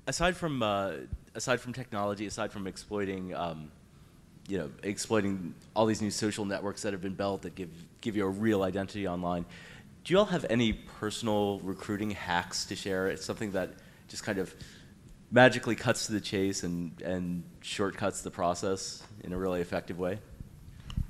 aside from technology, aside from exploiting exploiting all these new social networks that have been built that give you a real identity online, do you all have any personal recruiting hacks to share? It's something that just kind of magically cuts to the chase and shortcuts the process in a really effective way?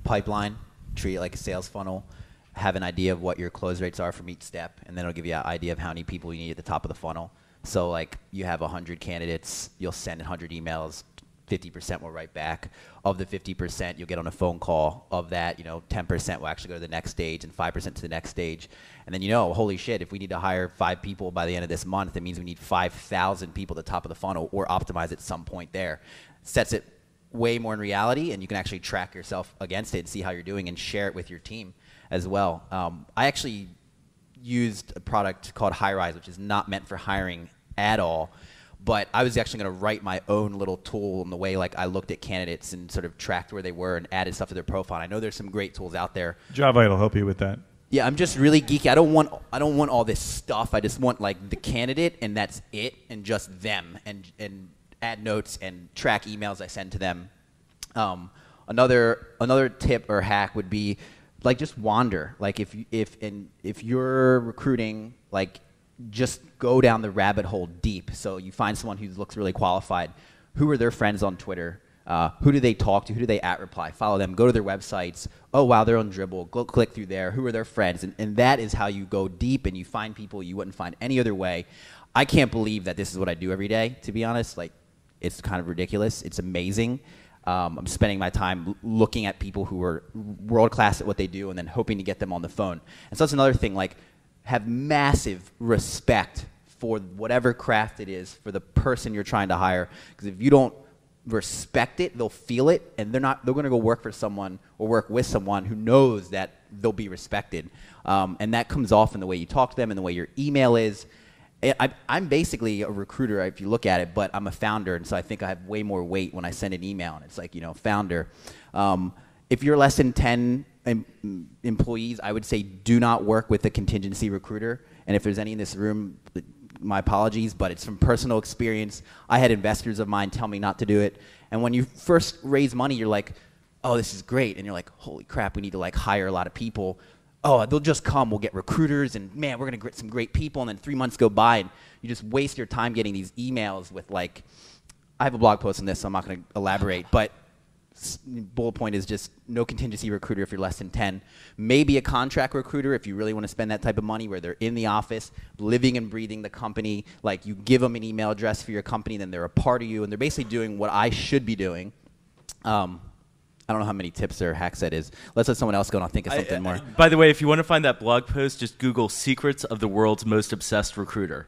Pipeline, treat it like a sales funnel. Have an idea of what your close rates are from each step, and then it'll give you an idea of how many people you need at the top of the funnel. So like you have 100 candidates, you'll send 100 emails, 50% will write back. Of the 50%, you'll get on a phone call. Of that, 10% will actually go to the next stage and 5% to the next stage. And then holy shit, if we need to hire 5 people by the end of this month, it means we need 5,000 people at the top of the funnel or optimize at some point there. Sets it way more in reality, and you can actually track yourself against it and see how you're doing and share it with your team as well. I actually used a product called Highrise, which is not meant for hiring at all. But I was actually going to write my own little tool in the way like I looked at candidates and sort of tracked where they were and added stuff to their profile. I know there's some great tools out there. Java will help you with that. Yeah, I'm just really geeky. I don't want all this stuff. I just want like the candidate and that's it, and just them, and add notes and track emails I send to them. Another tip or hack would be like just wander. Like if you're recruiting, like just go down the rabbit hole deep. So you find someone who looks really qualified. Who are their friends on Twitter? Who do they talk to? Who do they @reply? Follow them. Go to their websites. Oh, wow, they're on Dribbble. Go click through there. Who are their friends? And that is how you go deep and you find people you wouldn't find any other way. I can't believe that this is what I do every day, to be honest. Like, it's kind of ridiculous. It's amazing. I'm spending my time looking at people who are world-class at what they do and then hoping to get them on the phone. And so that's another thing. Like, have massive respect for whatever craft it is for the person you're trying to hire. Because if you don't respect it, they'll feel it, and they're going to go work for someone or work with someone who knows that they'll be respected. And that comes off in the way you talk to them and the way your email is. I'm basically a recruiter if you look at it, but I'm a founder, and so I think I have way more weight when I send an email, and it's like, founder. If you're less than 10 employees, I would say do not work with a contingency recruiter. And if there's any in this room, my apologies, but it's from personal experience. I had investors of mine tell me not to do it. And when you first raise money, you're like, oh, this is great. And you're like, holy crap, we need to like hire a lot of people. Oh, they'll just come. We'll get recruiters, and man, we're going to get some great people. And then 3 months go by, and you just waste your time getting these emails with like, I have a blog post on this, so I'm not going to elaborate, but bullet point is just no contingency recruiter if you're less than 10. Maybe a contract recruiter if you really want to spend that type of money, where they're in the office, living and breathing the company. Like, you give them an email address for your company, then they're a part of you, and they're basically doing what I should be doing. I don't know how many tips or hacks that is. Let's let someone else go, and I'll think of something more. By the way, if you want to find that blog post, just Google secrets of the world's most obsessed recruiter.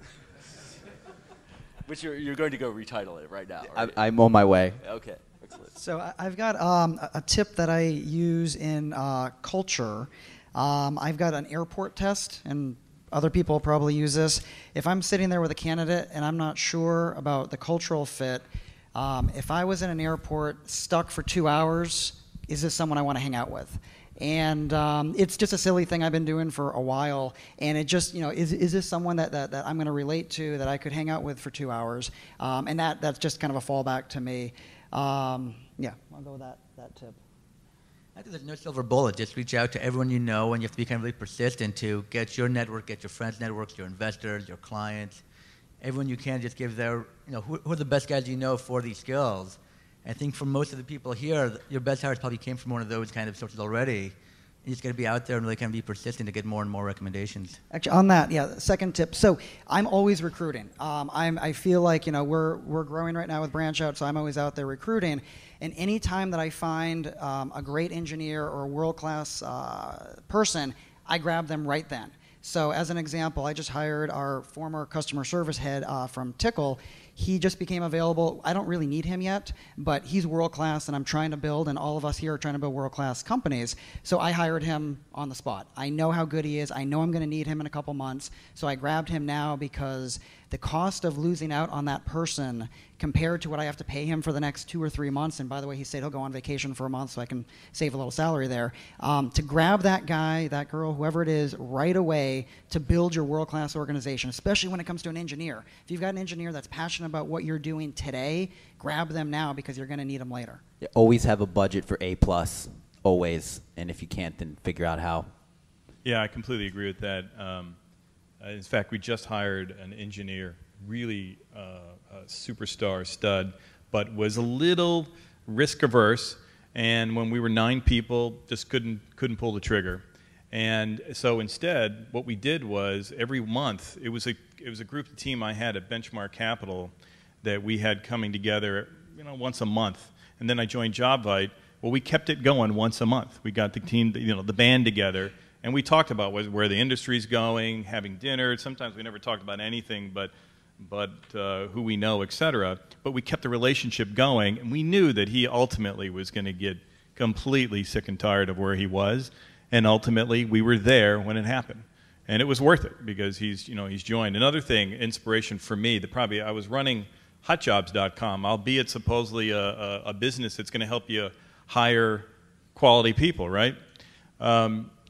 Which you're going to go retitle it right now. I'm on my way. Okay. Excellent. So I've got a tip that I use in culture. I've got an airport test, and other people probably use this. If I'm sitting there with a candidate and I'm not sure about the cultural fit, if I was in an airport stuck for 2 hours, is this someone I want to hang out with? And it's just a silly thing I've been doing for a while. And it just, is this someone that I'm going to relate to, that I could hang out with for 2 hours? And that's just kind of a fallback to me. Yeah, I'll go with that tip. I think there's no silver bullet. Just reach out to everyone you know, and you have to be kind of really persistent to get your network, get your friends' networks, your investors, your clients. Everyone you can, just give their, who are the best guys you know for these skills. I think for most of the people here, your best hires probably came from one of those kind of sources already. You just got to be out there and really kind of be persistent to get more and more recommendations. Actually, on that, yeah, second tip. So I'm always recruiting. I feel like, we're growing right now with Branch Out, so I'm always out there recruiting. And any time that I find a great engineer or a world-class person, I grab them right then. So as an example, I just hired our former customer service head from Tickle. He just became available. I don't really need him yet, but he's world-class, and I'm trying to build, and all of us here are trying to build world-class companies. So I hired him on the spot. I know how good he is. I know I'm going to need him in a couple months. So I grabbed him now because the cost of losing out on that person compared to what I have to pay him for the next 2 or 3 months, and by the way, he said he'll go on vacation for a month so I can save a little salary there, to grab that guy, that girl, whoever it is, right away to build your world-class organization, especially when it comes to an engineer. If you've got an engineer that's passionate about what you're doing today, grab them now because you're going to need them later. Yeah, always have a budget for A+, always, and if you can't, then figure out how. Yeah, I completely agree with that. In fact, we just hired an engineer, really a superstar stud, but was a little risk averse. And when we were 9 people, just couldn't pull the trigger. And so instead, what we did was every month, it was a group of team I had at Benchmark Capital that we had coming together, once a month. And then I joined JobVite. Well, we kept it going once a month. We got the team, the band together. And we talked about where the industry's going, having dinner. Sometimes we never talked about anything but who we know, et cetera. But we kept the relationship going, and we knew that he ultimately was going to get completely sick and tired of where he was. And ultimately, we were there when it happened. And it was worth it because he's joined. Another thing, inspiration for me, I was running hotjobs.com, albeit supposedly a business that's going to help you hire quality people, right?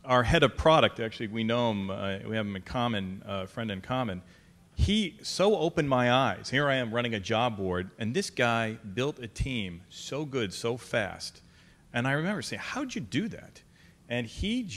Our head of product, actually, we know him, we have him in common, a friend in common. He so opened my eyes. Here I am running a job board, and this guy built a team so good, so fast. And I remember saying, how'd you do that? And he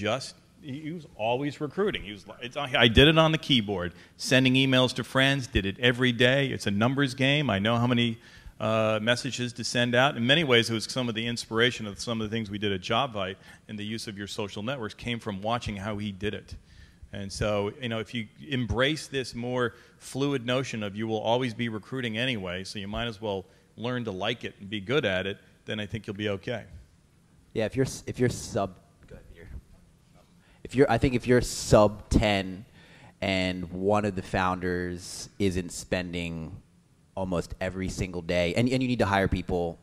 was always recruiting. I did it on the keyboard, sending emails to friends, did it every day. It's a numbers game. I know how many messages to send out. In many ways, it was some of the inspiration of some of the things we did at JobVite, and the use of your social networks came from watching how he did it. And so, if you embrace this more fluid notion of you will always be recruiting anyway, so you might as well learn to like it and be good at it, then I think you'll be okay. Yeah, if you're sub, go ahead, if you're sub 10 and one of the founders isn't spending almost every single day, and you need to hire people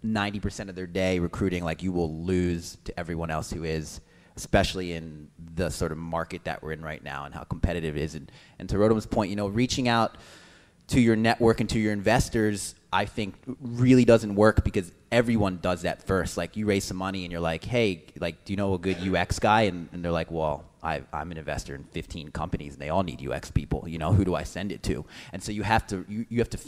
90% of their day recruiting, like you will lose to everyone else who is, especially in the sort of market that we're in right now and how competitive it is. And to Rodom's point, reaching out to your network and to your investors, I think really doesn't work because everyone does that first. Like you raise some money and you're like, hey, like, do you know a good UX guy? And they're like, well, I'm an investor in 15 companies and they all need UX people. Who do I send it to? And so you have to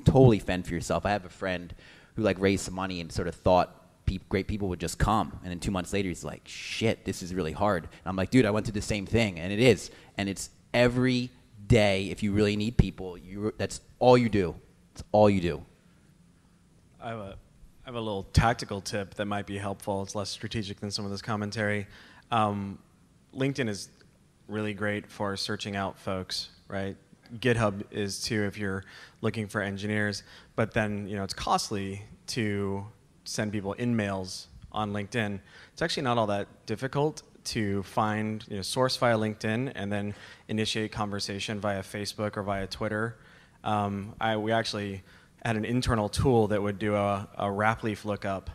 totally fend for yourself. I have a friend who like raised some money and sort of thought great people would just come. And then 2 months later, he's like, shit, this is really hard. And I'm like, dude, I went through the same thing. And it is. And it's every day. If you really need people, that's all you do. It's all you do. I have a little tactical tip that might be helpful. It's less strategic than some of this commentary. LinkedIn is really great for searching out folks, right? GitHub is too if you're looking for engineers. But then, it's costly to send people in-mails on LinkedIn. It's actually not all that difficult to find, source via LinkedIn and then initiate conversation via Facebook or via Twitter. We actually had an internal tool that would do a wrap leaf lookup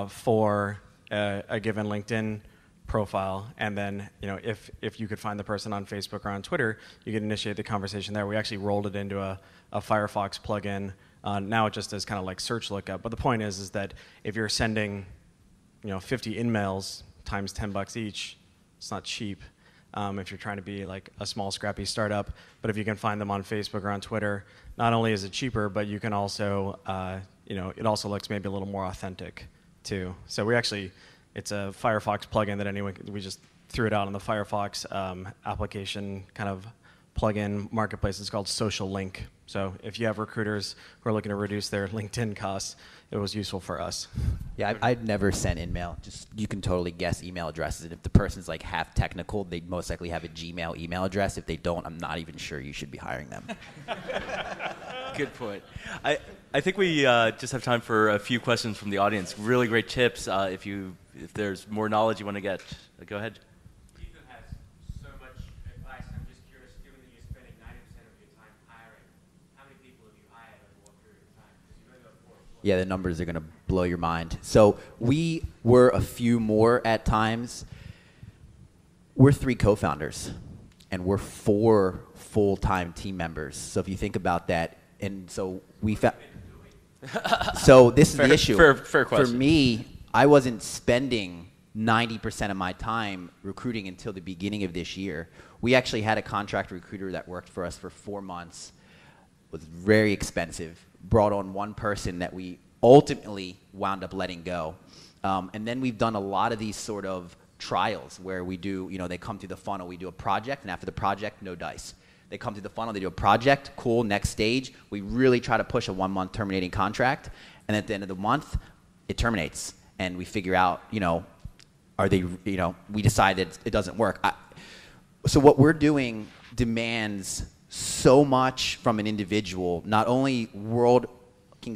for a given LinkedIn profile, and then if you could find the person on Facebook or on Twitter, you could initiate the conversation there. We actually rolled it into a Firefox plugin. Now it just does kind of like search lookup. But the point is that if you're sending 50 in-mails times $10 each, it's not cheap. If you're trying to be like a small, scrappy startup. But if you can find them on Facebook or on Twitter, not only is it cheaper, but you can also, it also looks maybe a little more authentic too. So it's a Firefox plugin we just threw it out on the Firefox application kind of plugin marketplace. It's called Social Link. So if you have recruiters who are looking to reduce their LinkedIn costs, it was useful for us. Yeah, I'd never sent email. You can totally guess email addresses. And if the person's like half technical, they'd most likely have a Gmail email address. If they don't, I'm not even sure you should be hiring them. Good point. I think we just have time for a few questions from the audience. Really great tips. If there's more knowledge you want to get, go ahead. Ethan has so much advice. I'm just curious, given that you're spending 90% of your time hiring, how many people have you hired over what period of time? Because you've only got 4 employees. Yeah, the numbers are going to blow your mind. So we were a few more at times. We're 3 co-founders. and we're 4 full-time team members. So if you think about that, and so we found. So this is the issue. Fair question. For me, I wasn't spending 90% of my time recruiting until the beginning of this year. We actually had a contract recruiter that worked for us for 4 months, was very expensive, brought on one person that we ultimately wound up letting go. And then we've done a lot of these sort of trials where we do, they come through the funnel, we do a project, and after the project, no dice. They come through the funnel, they do a project, cool, next stage. We really try to push a 1-month terminating contract, and at the end of the month, it terminates. And we figure out, are they, we decide that it doesn't work. So what we're doing demands so much from an individual, not only world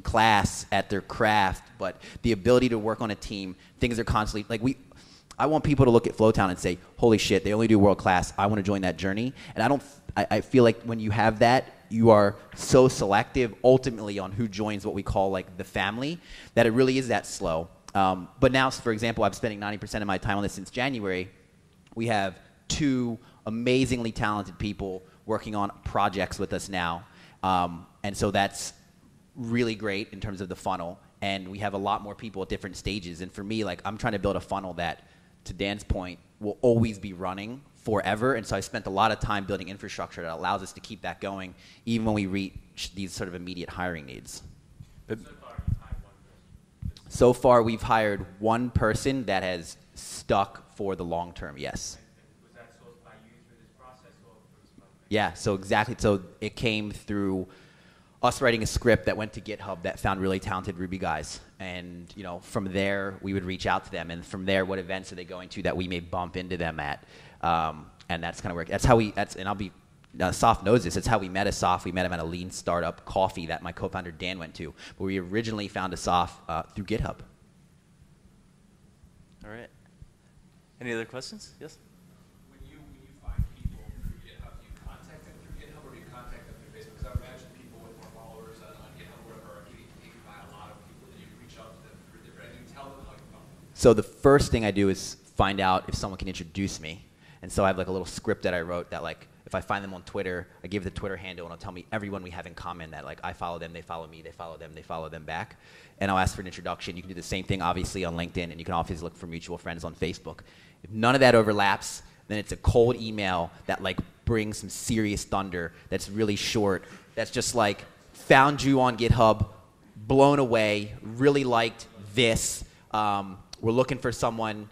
class at their craft, but the ability to work on a team. Things are constantly, I want people to look at Flowtown and say, holy shit, they only do world class. I want to join that journey. And I feel like when you have that, you are so selective ultimately on who joins what we call the family, that it really is that slow. But now, for example, I'm spending 90% of my time on this since January. We have 2 amazingly talented people working on projects with us now. And so that's really great in terms of the funnel. And we have a lot more people at different stages. And for me, I'm trying to build a funnel that, to Dan's point, will always be running forever. And so I spent a lot of time building infrastructure that allows us to keep that going even when we reach these sort of immediate hiring needs. So far, we've hired one person that has stuck for the long term, yes. Was that sourced by you through this process or from some? Yeah, so exactly. So it came through us writing a script that went to GitHub that found really talented Ruby guys. And, from there, we would reach out to them. And from there, what events are they going to that we may bump into them at? And that's kind of where, that's how and I'll be, Asaf knows this, it's how we met Asaf. We met him at a lean startup coffee that my co-founder Dan went to. But we originally found Asaf through GitHub. All right. Any other questions? Yes? When you find people through GitHub, do you contact them through GitHub or do you contact them through Facebook? Because I would imagine people with more followers on GitHub or whatever are getting taken by a lot of people that you reach out to them through different, and you tell them how you found them. So the first thing I do is find out if someone can introduce me. And so I have a little script that I wrote that if I find them on Twitter, I give the Twitter handle and it'll tell me everyone we have in common that I follow them, they follow me, they follow them, they follow them back. And I'll ask for an introduction. You can do the same thing obviously on LinkedIn, and you can obviously look for mutual friends on Facebook. If none of that overlaps, then it's a cold email that brings some serious thunder, that's really short, that's just found you on GitHub, blown away, really liked this, we're looking for someone,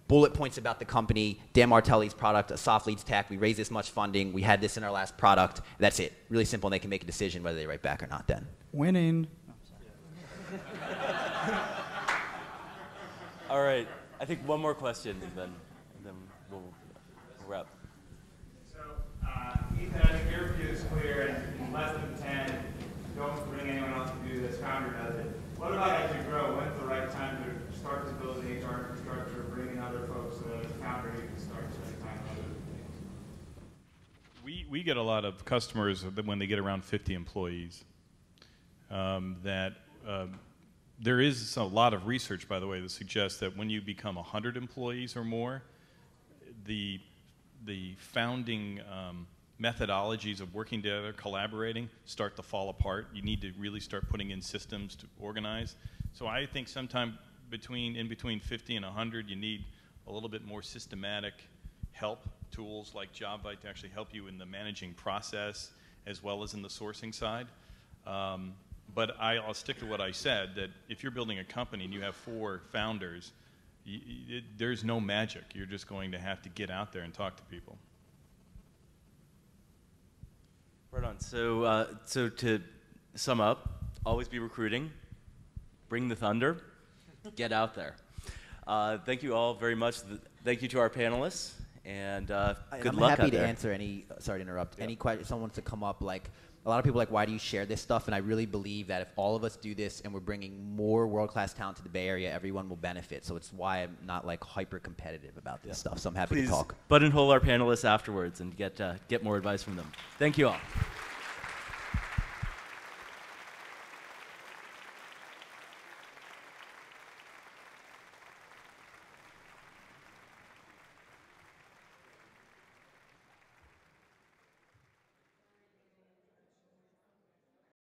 bullet points about the company, Dan Martelli's product, Asaf leads tech, we raised this much funding, we had this in our last product. That's it. Really simple, and they can make a decision whether they write back or not then. Winning. All right. I think one more question, and then we'll wrap. So, Ethan, I think your view is clear, and in less than 10, don't bring anyone else to do this, founder does it. What about as you grow? When's the right time to start to build an HR infrastructure, bring in other folks so that as a founder you can start spending time on other things? We get a lot of customers that when they get around 50 employees, there is a lot of research, by the way, that suggests that when you become 100 employees or more, the founding methodologies of working together, collaborating, start to fall apart. You need to really start putting in systems to organize. So I think sometime in between 50 and 100, you need a little bit more systematic help, tools like JobVite to actually help you in the managing process as well as in the sourcing side. But I'll stick to what I said, that if you're building a company and you have 4 founders, there's no magic. You're just going to have to get out there and talk to people. Right on. So to sum up, always be recruiting, bring the thunder, get out there. Thank you all very much. Thank you to our panelists, and good luck out there. I'm happy to answer any, sorry to interrupt, any question, if someone wants to come up, a lot of people why do you share this stuff? And I really believe that if all of us do this and we're bringing more world-class talent to the Bay Area, everyone will benefit. So it's why I'm not hyper-competitive about this stuff. So I'm happy to talk. Buttonhole our panelists afterwards and get more advice from them. Thank you all.